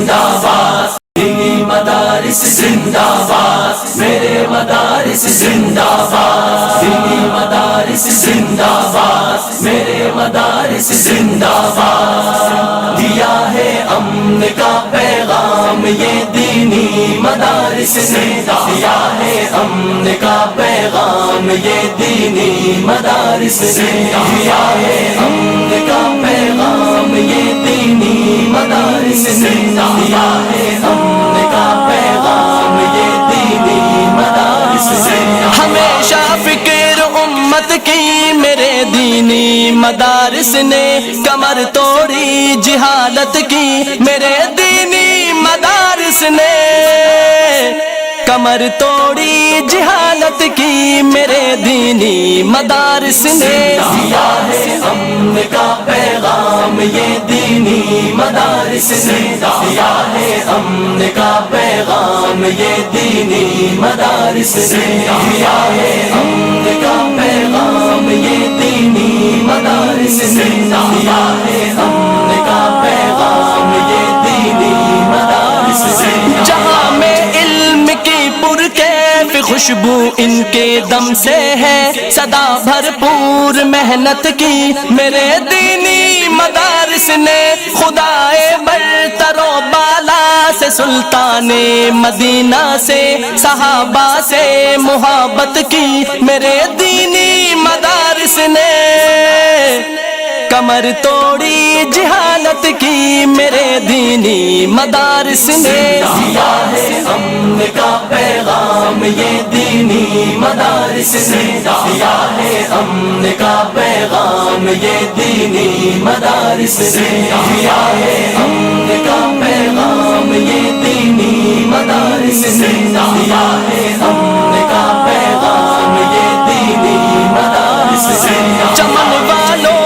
زندہ باد، دینی مدارس زندہ باد، میرے مدارس زندہ باد، دینی مدارس زندہ باد، میرے مدارس زندہ باد، دیا ہے امن کا پیغام یہ دینی مدارس نے، دیا ہے امن کا پیغام یہ دینی مدارس نے، دیا ہے امن کا پیغام یہ دینی مدارس نے، دیا ہے امن کا پیغام یہ دینی مدارس نے۔ ہمیشہ فکر امت کی میرے دینی مدارس نے، کمر توڑی جہالت کی میرے دینی مدارس نے، کمر توڑی جہالت کی میرے دینی مدارس نے، دیا ہے امن کا پیغام یہ دینی مدارس نے، دیا ہے امن کا پیغام یہ دینی مدارس نے، دیا ہے امن کا پیغام یہ دینی مدارس نے، دیا ہے امن کا پیغام یہ دینی مدارس نے۔ جہاں میں علم کی پرکیف خوشبو ان کے دم سے ہے، صدا بھرپور محنت کی میرے دینی مدارس نے، خدائے برتر و بالا سے سلطان مدینہ سے صحابہ سے محبت کی میرے دینی مدارس نے، کمر توڑی جہالت کی میرے دینی مدارس نے، دیا ہے امن کا پیغام یہ دینی مدارس نے، دیا ہے امن کا پیغام یہ دینی مدارس نے، دیا ہے امن کا پیغام یہ دینی مدارس نے، دیا ہے امن کا پیغام یہ دینی مدارس نے۔ چمن والوں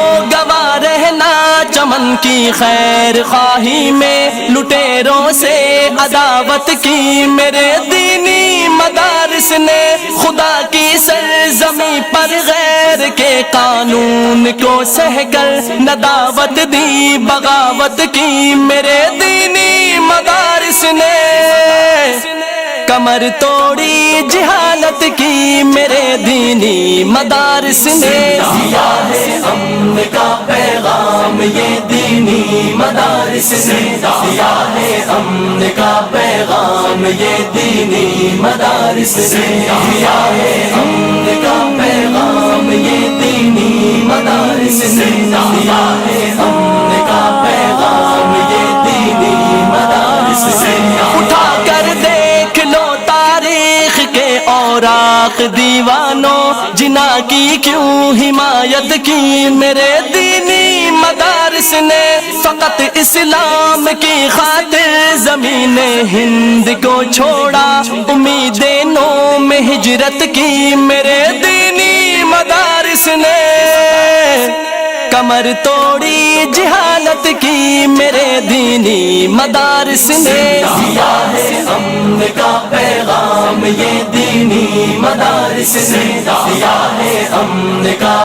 چمن کی خیر خواہی میں لٹیروں سے عداوت کی میرے دینی مدارس نے، خدا کی سرزمین پر غیر کے قانون کو سہ کر نداوت دی بغاوت کی میرے دینی مدارس نے، کمر توڑی جہالت کی میرے دینی مدارس نے، دیا ہے امن کا پیغام یہ دینی مدارس نے، دیا ہے امن کا پیغام یہ دینی مدارس نے، دیا ہے امن کا پیغام یہ دینی مدارس نے، دیا ہے امن کا پیغام یہ دینی مدارس نے۔ اٹھا کر دیکھ لو تاریخ کے اوراق دیوانوں، جنا کی کیوں حمایت کی میرے دینی مدارس نے، فقط اسلام کی خاطر زمین ہند کو چھوڑا، امیدیں نو میں ہجرت کی میرے دینی مدارس نے، کمر توڑی جہالت کی میرے دینی مدارس نے، دیا ہے امن کا پیغام یہ دینی مدارس نے، دیا ہے امن کا